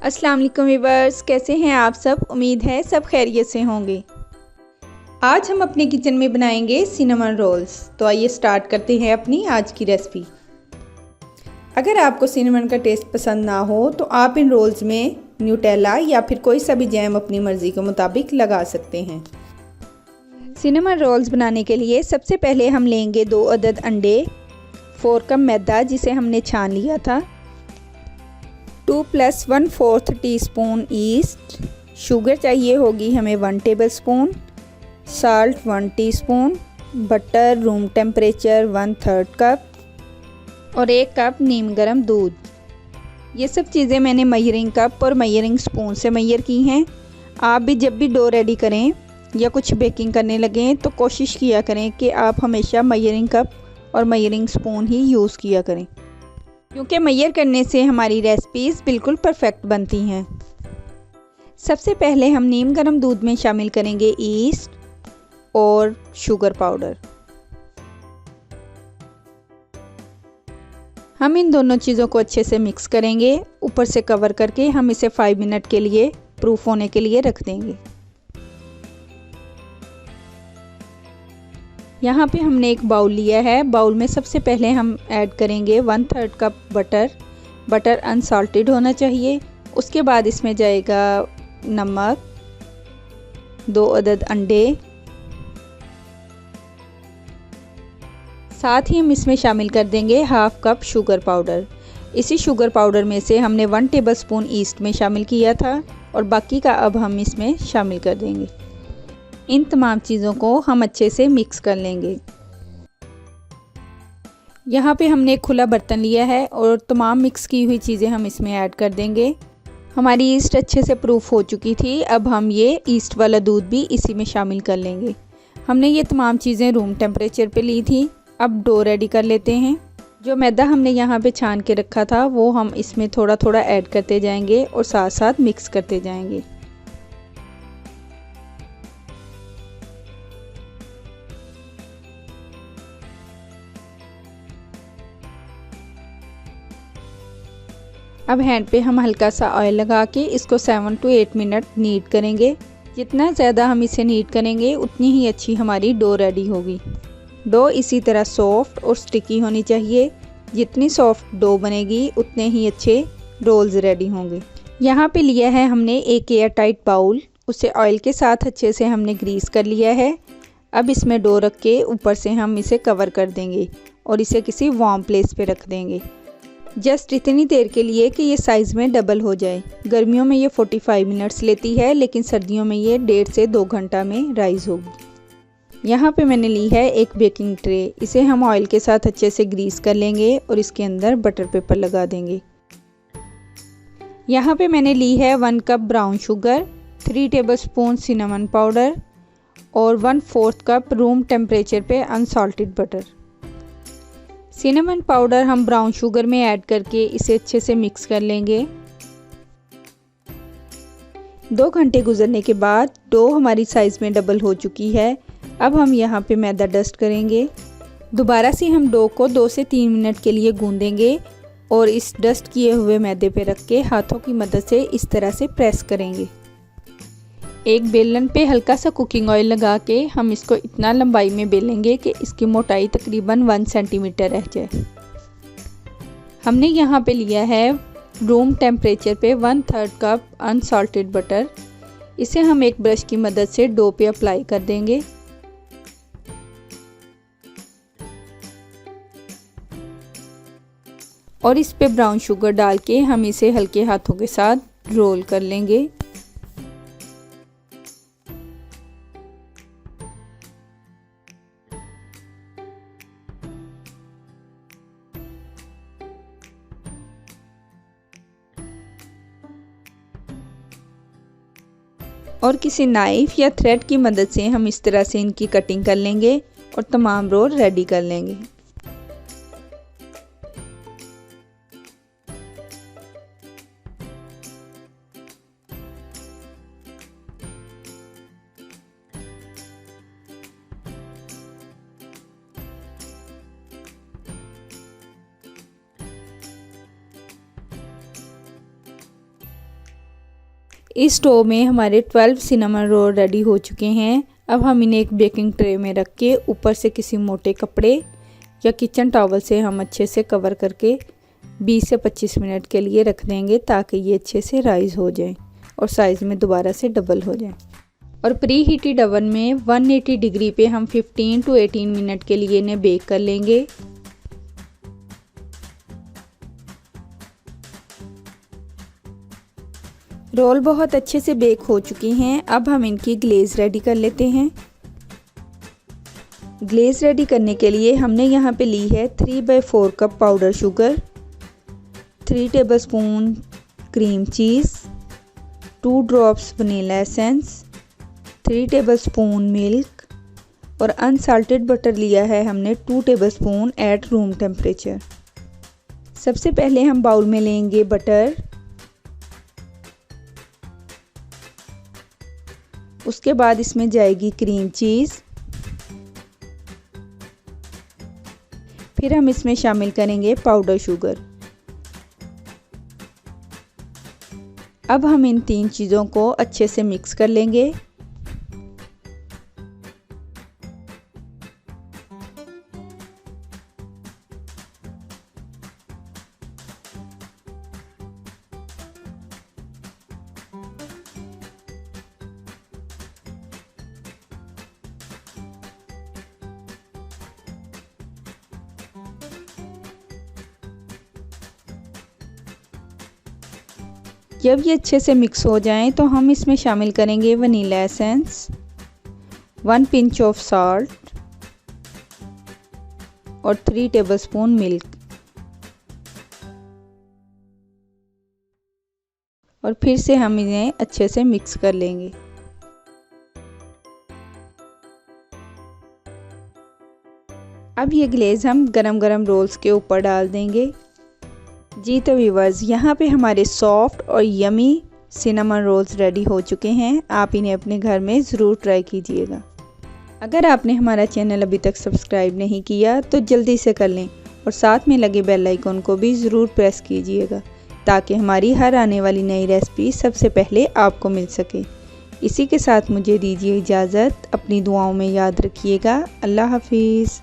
अस्सलाम वालेकुम व्यूअर्स, कैसे हैं आप सब। उम्मीद है सब खैरियत से होंगे। आज हम अपने किचन में बनाएंगे सिनेमन रोल्स। तो आइए स्टार्ट करते हैं अपनी आज की रेसिपी। अगर आपको सिनेमन का टेस्ट पसंद ना हो तो आप इन रोल्स में न्यूटेला या फिर कोई सा भी जैम अपनी मर्ज़ी के मुताबिक लगा सकते हैं। सिनेमन रोल्स बनाने के लिए सबसे पहले हम लेंगे 2 अदद अंडे, 4 कप मैदा जिसे हमने छान लिया था, 2 + 1/4 टीस्पून ईस्ट, शुगर चाहिए होगी हमें 1 tablespoon, salt 1 teaspoon, butter room temperature 1/3 cup और 1 कप नीम गर्म दूध। ये सब चीज़ें मैंने मेजरिंग कप और मेजरिंग स्पून से मेजर की हैं। आप भी जब भी डो रेडी करें या कुछ बेकिंग करने लगें तो कोशिश किया करें कि आप हमेशा मेजरिंग कप और मेजरिंग स्पून ही यूज़ किया करें, क्योंकि मेजर करने से हमारी रेसिपीज़ बिल्कुल परफेक्ट बनती हैं। सबसे पहले हम नीम गर्म दूध में शामिल करेंगे ईस्ट और शुगर पाउडर। हम इन दोनों चीज़ों को अच्छे से मिक्स करेंगे। ऊपर से कवर करके हम इसे 5 मिनट के लिए प्रूफ होने के लिए रख देंगे। यहाँ पे हमने एक बाउल लिया है। बाउल में सबसे पहले हम ऐड करेंगे 1/3 कप बटर। बटर अनसॉल्टेड होना चाहिए। उसके बाद इसमें जाएगा नमक, 2 अदद अंडे, साथ ही हम इसमें शामिल कर देंगे 1/2 कप शुगर पाउडर। इसी शुगर पाउडर में से हमने 1 टेबलस्पून ईस्ट में शामिल किया था और बाकी का अब हम इसमें शामिल कर देंगे। इन तमाम चीज़ों को हम अच्छे से मिक्स कर लेंगे। यहाँ पे हमने एक खुला बर्तन लिया है और तमाम मिक्स की हुई चीज़ें हम इसमें ऐड कर देंगे। हमारी ईस्ट अच्छे से प्रूफ हो चुकी थी। अब हम ये ईस्ट वाला दूध भी इसी में शामिल कर लेंगे। हमने ये तमाम चीज़ें रूम टेम्परेचर पे ली थी। अब डो रेडी कर लेते हैं। जो मैदा हमने यहाँ पे छान के रखा था वो हम इसमें थोड़ा थोड़ा ऐड करते जाएंगे और साथ साथ मिक्स करते जाएंगे। अब हैंड पे हम हल्का सा ऑयल लगा के इसको 7 to 8 मिनट नीड करेंगे। जितना ज़्यादा हम इसे नीड करेंगे उतनी ही अच्छी हमारी डो रेडी होगी। डो इसी तरह सॉफ्ट और स्टिकी होनी चाहिए। जितनी सॉफ्ट डो बनेगी उतने ही अच्छे रोल्स रेडी होंगे। यहाँ पे लिया है हमने एक एयर टाइट बाउल। उसे ऑयल के साथ अच्छे से हमने ग्रीस कर लिया है। अब इसमें डो रख के ऊपर से हम इसे कवर कर देंगे और इसे किसी वार्म प्लेस पे रख देंगे, जस्ट इतनी देर के लिए कि ये साइज़ में डबल हो जाए। गर्मियों में ये 45 मिनट्स लेती है, लेकिन सर्दियों में ये 1.5 से 2 घंटा में राइज़ होगी। यहाँ पे मैंने ली है एक बेकिंग ट्रे। इसे हम ऑयल के साथ अच्छे से ग्रीस कर लेंगे और इसके अंदर बटर पेपर लगा देंगे। यहाँ पे मैंने ली है 1 cup brown sugar, 3 tablespoon cinnamon powder और 1/4 कप रूम टेम्परेचर पे अनसॉल्टेड बटर। सिनेमन पाउडर हम ब्राउन शुगर में ऐड करके इसे अच्छे से मिक्स कर लेंगे। 2 घंटे गुजरने के बाद डो हमारी साइज़ में डबल हो चुकी है। अब हम यहाँ पे मैदा डस्ट करेंगे। दोबारा से हम डो को 2 से 3 मिनट के लिए गूंदेंगे और इस डस्ट किए हुए मैदे पे रख के हाथों की मदद से इस तरह से प्रेस करेंगे। एक बेलन पे हल्का सा कुकिंग ऑयल लगा के हम इसको इतना लंबाई में बेलेंगे कि इसकी मोटाई तकरीबन 1 सेंटीमीटर रह जाए। हमने यहाँ पे लिया है रूम टेम्परेचर पे 1/3 कप अनसॉल्टेड बटर। इसे हम एक ब्रश की मदद से डो पे अप्लाई कर देंगे। और इस पे ब्राउन शुगर डाल के हम इसे हल्के हाथों के साथ रोल कर लेंगे। और किसी नाइफ़ या थ्रेड की मदद से हम इस तरह से इनकी कटिंग कर लेंगे और तमाम रोल रेडी कर लेंगे। इस डो में हमारे 12 सिनेमन रोल रेडी हो चुके हैं। अब हम इन्हें एक बेकिंग ट्रे में रख के ऊपर से किसी मोटे कपड़े या किचन टॉवल से हम अच्छे से कवर करके 20 से 25 मिनट के लिए रख देंगे, ताकि ये अच्छे से राइज़ हो जाएं और साइज़ में दोबारा से डबल हो जाएं। और प्री हीटेड ओवन में 180 डिग्री पे हम 15 to 18 मिनट के लिए इन्हें बेक कर लेंगे। रोल बहुत अच्छे से बेक हो चुकी हैं। अब हम इनकी ग्लेज़ रेडी कर लेते हैं। ग्लेज़ रेडी करने के लिए हमने यहाँ पे ली है 3/4 cup powder sugar, 3 tablespoon cream cheese, 2 drops vanilla essence, 3 tablespoon milk और अनसाल्टेड बटर लिया है हमने 2 टेबलस्पून एट रूम टेम्परेचर। सबसे पहले हम बाउल में लेंगे बटर, उसके बाद इसमें जाएगी क्रीम चीज़, फिर हम इसमें शामिल करेंगे पाउडर शुगर। अब हम इन 3 चीज़ों को अच्छे से मिक्स कर लेंगे। जब ये अच्छे से मिक्स हो जाएं तो हम इसमें शामिल करेंगे vanilla essence, 1 pinch of salt और 3 टेबलस्पून मिल्क और फिर से हम इन्हें अच्छे से मिक्स कर लेंगे। अब ये ग्लेज़ हम गरम गरम रोल्स के ऊपर डाल देंगे। जी तो व्यूअर्स, यहाँ पे हमारे सॉफ्ट और यमी सिनेमन रोल्स रेडी हो चुके हैं। आप इन्हें अपने घर में ज़रूर ट्राई कीजिएगा। अगर आपने हमारा चैनल अभी तक सब्सक्राइब नहीं किया तो जल्दी से कर लें और साथ में लगे बेल आइकन को भी ज़रूर प्रेस कीजिएगा, ताकि हमारी हर आने वाली नई रेसिपी सबसे पहले आपको मिल सके। इसी के साथ मुझे दीजिए इजाज़त। अपनी दुआओं में याद रखिएगा। अल्लाह हाफिज़।